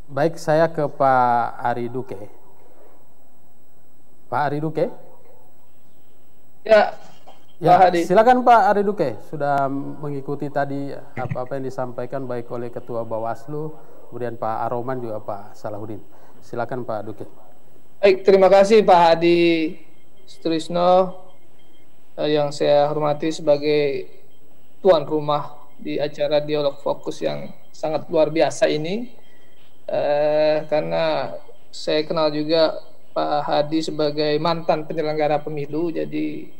Baik, saya ke Pak Ari Duke. Pak Ari Duke? Ya, Pak Ya, Hadi. silakan Pak Ari Duke. Sudah mengikuti tadi apa yang disampaikan baik oleh Ketua Bawaslu, kemudian Pak Aroman juga Pak Salahuddin. Silakan Pak Duke. Baik, terima kasih Pak Hadi Sutrisno yang saya hormati sebagai tuan rumah di acara Dialog Fokus yang sangat luar biasa ini. Karena saya kenal juga Pak Hadi sebagai mantan penyelenggara pemilu, jadi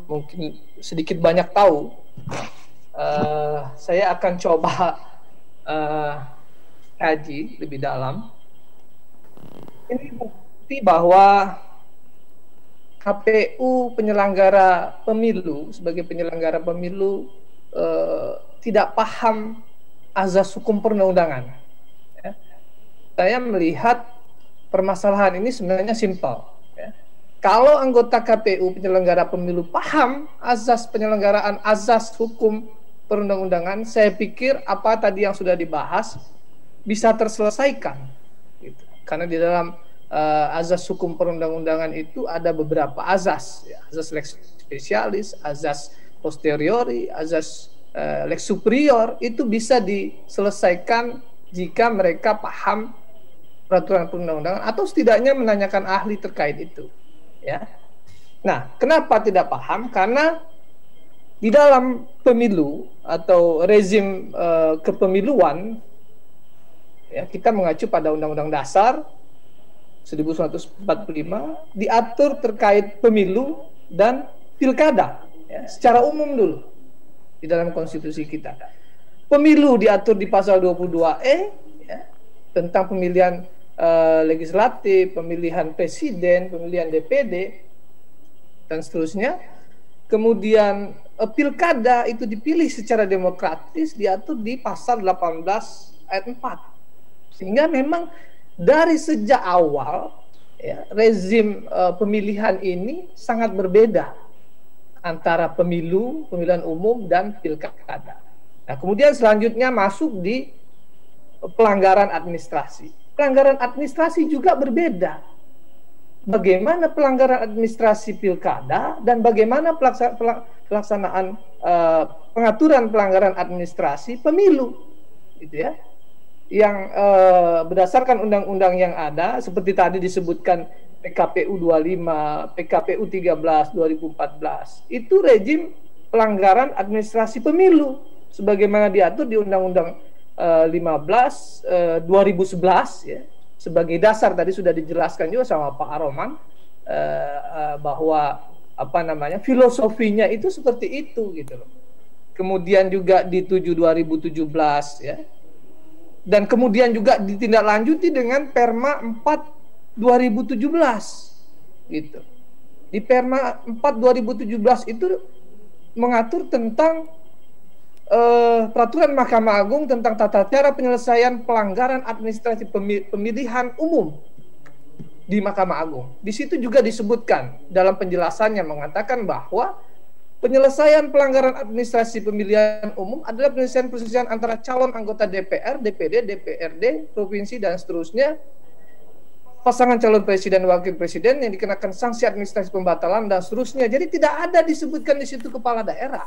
mungkin sedikit banyak tahu. Saya akan coba kaji lebih dalam. Ini bukti bahwa KPU penyelenggara pemilu sebagai penyelenggara pemilu tidak paham azas hukum perundang-undangan. Ya. Saya melihat permasalahan ini sebenarnya simpel. Ya. Kalau anggota KPU penyelenggara pemilu paham azas penyelenggaraan azas hukum perundang-undangan, saya pikir apa tadi yang sudah dibahas bisa terselesaikan. Gitu. Karena di dalam azas hukum perundang-undangan itu ada beberapa azas, ya. Azas lex specialis, azas posteriori, azas lex superior, itu bisa diselesaikan jika mereka paham peraturan perundang-undangan atau setidaknya menanyakan ahli terkait itu, ya. Nah, kenapa tidak paham? Karena di dalam pemilu atau rezim kepemiluan, ya, kita mengacu pada Undang-Undang Dasar 1945, diatur terkait pemilu dan pilkada, ya, secara umum dulu di dalam konstitusi kita. Pemilu diatur di pasal 22E, ya, tentang pemilihan legislatif, pemilihan presiden, pemilihan DPD, dan seterusnya. Kemudian pilkada itu dipilih secara demokratis, diatur di pasal 18 ayat 4. Sehingga memang dari sejak awal, ya, rezim pemilihan ini sangat berbeda antara pemilihan umum dan pilkada. Nah, kemudian selanjutnya masuk di pelanggaran administrasi. Pelanggaran administrasi juga berbeda. Bagaimana pelanggaran administrasi pilkada dan bagaimana pelaksanaan pengaturan pelanggaran administrasi pemilu, gitu ya. Yang berdasarkan undang-undang yang ada, seperti tadi disebutkan PKPU 25, PKPU 13 2014, itu rejim pelanggaran administrasi pemilu sebagaimana diatur di Undang-Undang 15 2011, ya. Sebagai dasar tadi sudah dijelaskan juga sama Pak Aroman bahwa filosofinya itu seperti itu, gitu loh. Kemudian juga di 7 2017, ya. Dan kemudian juga ditindaklanjuti dengan Perma 4 2017, gitu. Di Perma 4 2017 itu mengatur tentang peraturan Mahkamah Agung tentang tata cara penyelesaian pelanggaran administrasi pemilihan umum di Mahkamah Agung. Di situ juga disebutkan dalam penjelasannya, mengatakan bahwa penyelesaian pelanggaran administrasi pemilihan umum adalah penyelesaian antara calon anggota DPR, DPD, DPRD, provinsi, dan seterusnya, pasangan calon presiden dan wakil presiden yang dikenakan sanksi administrasi pembatalan, dan seterusnya. Jadi tidak ada disebutkan di situ kepala daerah.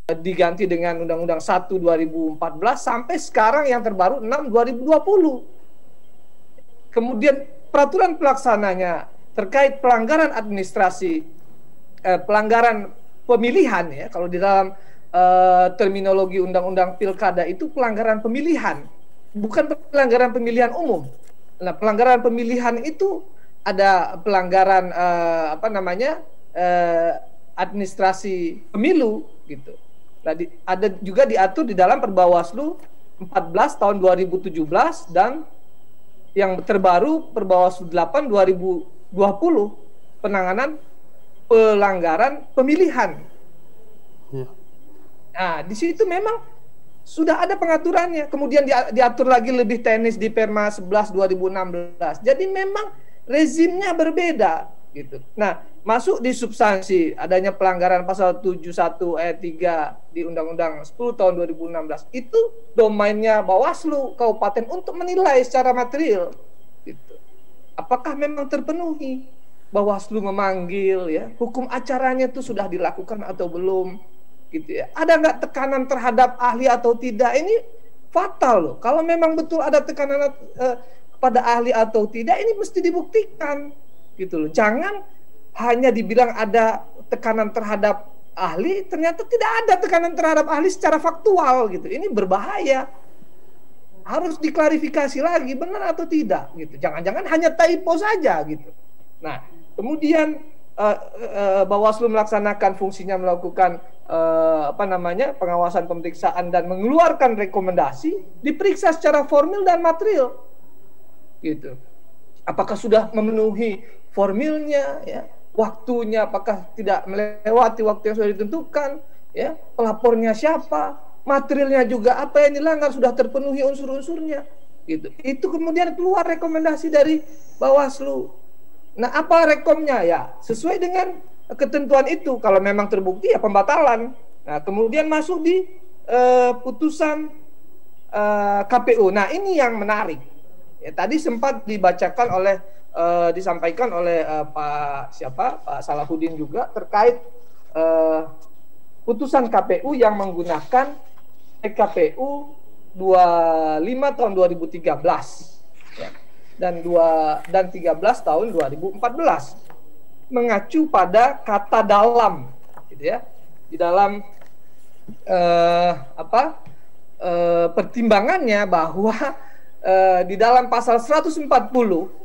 Diganti dengan Undang-Undang 1 2014 sampai sekarang yang terbaru 6 2020. Kemudian peraturan pelaksananya terkait pelanggaran administrasi, pelanggaran pemilihan, ya, kalau di dalam terminologi Undang-Undang Pilkada itu pelanggaran pemilihan, bukan pelanggaran pemilihan umum. Nah, pelanggaran pemilihan itu ada pelanggaran administrasi pemilu, gitu. Nah, ada juga diatur di dalam Perbawaslu 14 tahun 2017 dan yang terbaru Perbawaslu 8 2020, penanganan pelanggaran pemilihan. Ya. Nah, di situ memang sudah ada pengaturannya. Kemudian diatur lagi lebih teknis di Perma 11 2016. Jadi memang rezimnya berbeda gitu. Nah, masuk di substansi adanya pelanggaran pasal 71 ayat 3 di Undang-Undang 10 tahun 2016. Itu domainnya Bawaslu Kabupaten untuk menilai secara material gitu. Apakah memang terpenuhi? Bawaslu memanggil ya, hukum acaranya itu sudah dilakukan atau belum? Gitu ya. Ada nggak tekanan terhadap ahli atau tidak? Ini fatal loh. Kalau memang betul ada tekanan pada ahli atau tidak, ini mesti dibuktikan gitu loh. Jangan hanya dibilang ada tekanan terhadap ahli, ternyata tidak ada tekanan terhadap ahli secara faktual gitu. Ini berbahaya. Harus diklarifikasi lagi benar atau tidak gitu. Jangan-jangan hanya typo saja gitu. Nah, kemudian Bawaslu melaksanakan fungsinya melakukan pengawasan pemeriksaan dan mengeluarkan rekomendasi, diperiksa secara formil dan material gitu. Apakah sudah memenuhi formilnya ya, waktunya apakah tidak melewati waktu yang sudah ditentukan ya, pelapornya siapa, materialnya juga apa yang dilanggar sudah terpenuhi unsur-unsurnya gitu. Itu kemudian keluar rekomendasi dari Bawaslu. Nah, apa rekomnya ya? Sesuai dengan ketentuan itu. Kalau memang terbukti ya pembatalan. Nah, kemudian masuk di putusan KPU. Nah, ini yang menarik. Ya, tadi sempat dibacakan oleh disampaikan oleh Pak Salahuddin juga terkait putusan KPU yang menggunakan PKPU 25 tahun 2013 ya. Dan 13 tahun 2014 mengacu pada kata dalam gitu ya. Di dalam pertimbangannya bahwa di dalam pasal 140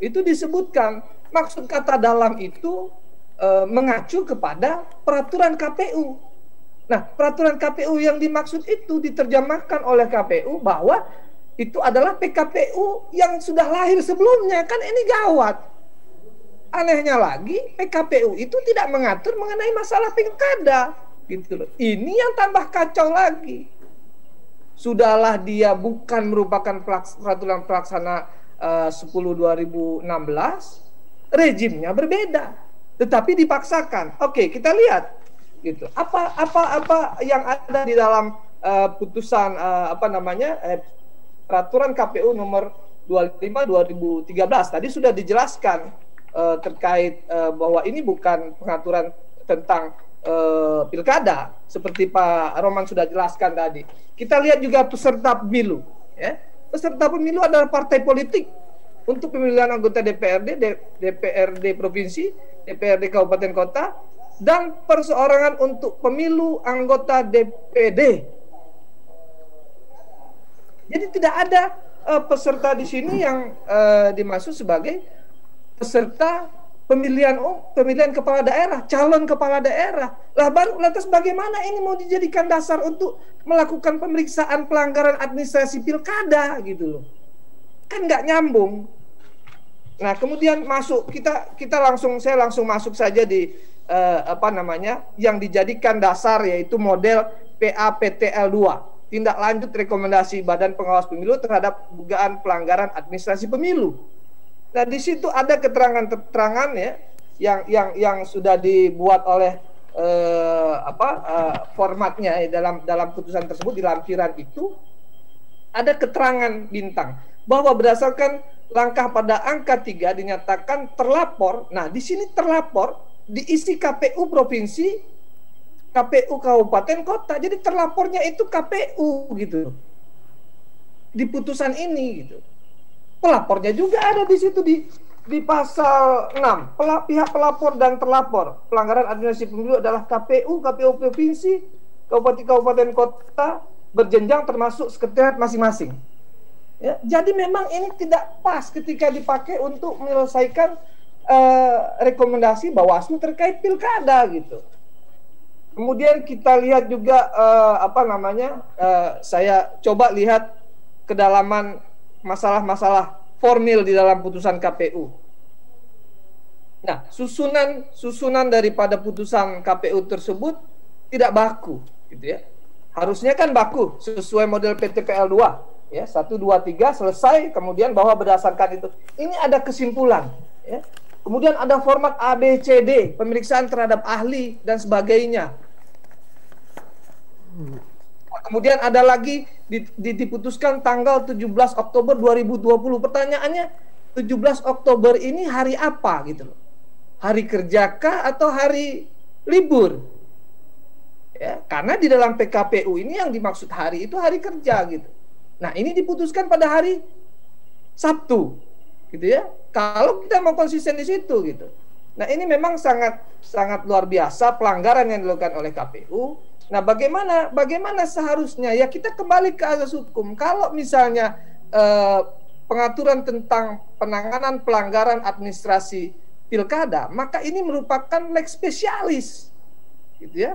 itu disebutkan maksud kata dalam itu mengacu kepada peraturan KPU. Nah, peraturan KPU yang dimaksud itu diterjemahkan oleh KPU bahwa itu adalah PKPU yang sudah lahir sebelumnya. Kan ini gawat. Anehnya lagi, PKPU itu tidak mengatur mengenai masalah pilkada gitu loh. Ini yang tambah kacau lagi. Sudahlah dia bukan merupakan peraturan pelaksana 10/2016, rejimnya berbeda, tetapi dipaksakan. Oke, kita lihat gitu. Apa yang ada di dalam putusan peraturan KPU nomor 25 2013 tadi sudah dijelaskan terkait bahwa ini bukan pengaturan tentang pilkada seperti Pak Roman sudah jelaskan tadi. Kita lihat juga peserta pemilu ya. Peserta pemilu adalah partai politik untuk pemilihan anggota DPRD, DPRD provinsi, DPRD kabupaten kota, dan perseorangan untuk pemilu anggota DPD. Jadi tidak ada peserta di sini yang dimaksud sebagai peserta pemilihan kepala daerah, calon kepala daerah. Lantas bagaimana ini mau dijadikan dasar untuk melakukan pemeriksaan pelanggaran administrasi pilkada gitu loh. Kan nggak nyambung. Nah, kemudian masuk saya langsung masuk saja di yang dijadikan dasar yaitu model PAPTL 2. Tindak lanjut rekomendasi Badan Pengawas Pemilu terhadap dugaan pelanggaran administrasi pemilu. Nah, di situ ada keterangan-keterangan ya yang sudah dibuat oleh formatnya dalam putusan tersebut. Di lampiran itu ada keterangan bintang bahwa berdasarkan langkah pada angka 3 dinyatakan terlapor. Nah, di sini terlapor diisi KPU provinsi, KPU kabupaten kota, jadi terlapornya itu KPU gitu di putusan ini gitu. Pelapornya juga ada di situ di pasal 6. Pihak pelapor dan terlapor pelanggaran administrasi pemilu adalah KPU provinsi, kabupaten kota berjenjang termasuk sekretariat masing-masing. Ya, jadi memang ini tidak pas ketika dipakai untuk menyelesaikan rekomendasi Bawaslu terkait pilkada gitu. Kemudian kita lihat juga saya coba lihat kedalaman masalah-masalah formil di dalam putusan KPU. Nah, susunan daripada putusan KPU tersebut tidak baku, gitu ya. Harusnya kan baku sesuai model PTPL 2 ya, 1 2 3 selesai, kemudian bahwa berdasarkan itu ini ada kesimpulan ya. Kemudian ada format ABCD, pemeriksaan terhadap ahli dan sebagainya. Kemudian ada lagi diputuskan tanggal 17 Oktober 2020. Pertanyaannya, 17 Oktober ini hari apa gitu loh? Hari kerjakah atau hari libur? Ya, karena di dalam PKPU ini yang dimaksud hari itu hari kerja gitu. Nah, ini diputuskan pada hari Sabtu gitu ya. Kalau kita mau konsisten di situ gitu. Nah, ini memang sangat luar biasa pelanggaran yang dilakukan oleh KPU. Nah, bagaimana seharusnya ya, kita kembali ke asas hukum. Kalau misalnya pengaturan tentang penanganan pelanggaran administrasi pilkada, maka ini merupakan lex spesialis gitu ya.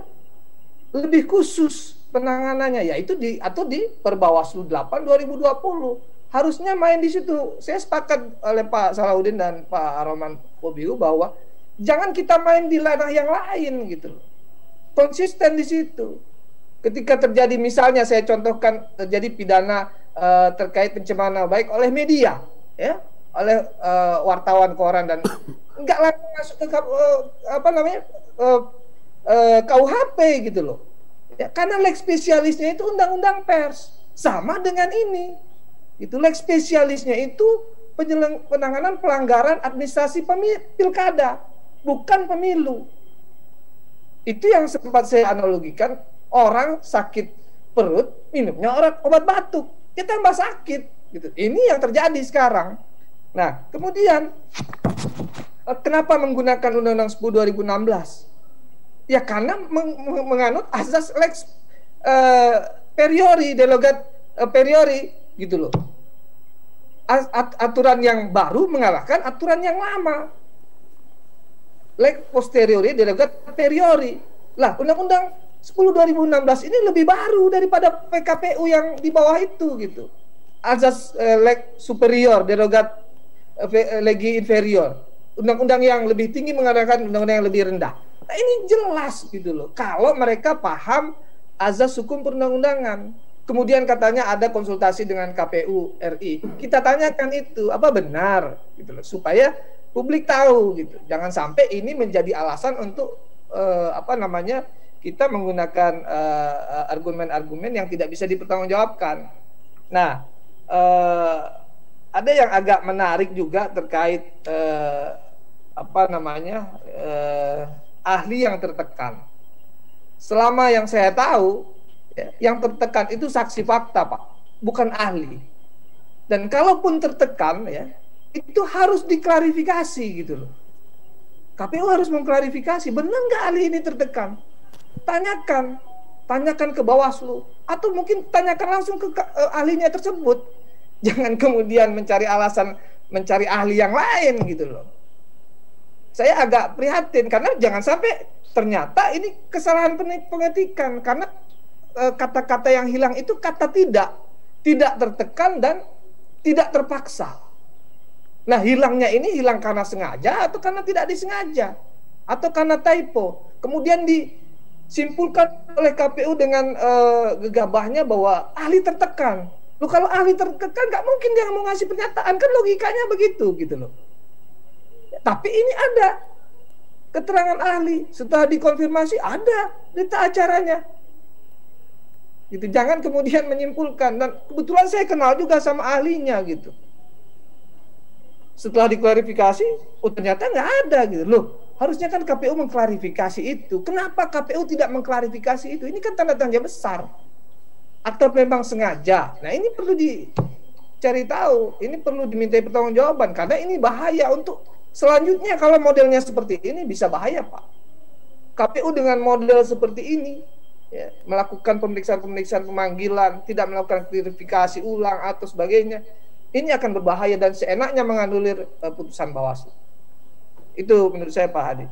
Lebih khusus penanganannya, yaitu diatur di Perbawaslu 8 2020. Harusnya main di situ. Saya sepakat oleh Pak Salahuddin dan Pak Aroman Pobiu bahwa jangan kita main di ranah yang lain gitu. Konsisten di situ. Ketika terjadi, misalnya saya contohkan, terjadi pidana terkait pencemaran nama baik oleh media, ya, oleh wartawan koran, dan enggak langsung masuk ke KUHP gitu loh. Ya, karena lex spesialisnya itu undang-undang pers, sama dengan ini. Itu lex spesialisnya itu penanganan pelanggaran administrasi pilkada, bukan pemilu. Itu yang sempat saya analogikan, orang sakit perut minumnya obat batuk, dia tambah sakit gitu. Ini yang terjadi sekarang. Nah, kemudian kenapa menggunakan Undang-Undang 10 2016? Ya karena menganut asas lex priori, derogat priori gitu loh. Aturan yang baru mengalahkan aturan yang lama. Lex posteriori, derogat priori. Lah, Undang-Undang 10 2016 ini lebih baru daripada PKPU yang di bawah itu gitu. Asas lex superior, derogat legi inferior. Undang-undang yang lebih tinggi mengadakan undang-undang yang lebih rendah. Nah, ini jelas gitu loh. Kalau mereka paham azas hukum perundang-undangan. Kemudian katanya ada konsultasi dengan KPU RI. Kita tanyakan itu, apa benar gitu loh, supaya publik tahu gitu. Jangan sampai ini menjadi alasan untuk kita menggunakan argumen-argumen yang tidak bisa dipertanggungjawabkan. Nah, ada yang agak menarik juga terkait ahli yang tertekan. Selama yang saya tahu, yang tertekan itu saksi fakta, Pak, bukan ahli. Dan kalaupun tertekan, ya, itu harus diklarifikasi gitu loh. KPU harus mengklarifikasi, benar nggak ahli ini tertekan? Tanyakan ke Bawaslu, atau mungkin tanyakan langsung ke ahlinya tersebut. Jangan kemudian mencari alasan, mencari ahli yang lain gitu loh. Saya agak prihatin karena jangan sampai ternyata ini kesalahan pengetikan, karena kata-kata yang hilang itu kata tidak tertekan dan tidak terpaksa. Nah, hilangnya ini hilang karena sengaja atau karena tidak disengaja atau karena typo. Kemudian disimpulkan oleh KPU dengan gegabahnya bahwa ahli tertekan. Loh, kalau ahli tertekan nggak mungkin dia mau ngasih pernyataan, kan logikanya begitu gitu loh. Tapi ini ada keterangan ahli, setelah dikonfirmasi ada berita acaranya. Gitu. Jangan kemudian menyimpulkan, dan kebetulan saya kenal juga sama ahlinya gitu. Setelah diklarifikasi, ternyata nggak ada gitu loh. Harusnya kan KPU mengklarifikasi itu. Kenapa KPU tidak mengklarifikasi itu? Ini kan tanda tanya besar. Atau memang sengaja? Nah, ini perlu dicari tahu. Ini perlu dimintai pertanggungjawaban, karena ini bahaya untuk selanjutnya. Kalau modelnya seperti ini bisa bahaya, Pak. KPU dengan model seperti ini, ya, melakukan pemeriksaan pemanggilan, tidak melakukan verifikasi ulang atau sebagainya, ini akan berbahaya dan seenaknya menganulir putusan Bawaslu. Itu menurut saya, Pak Hadi.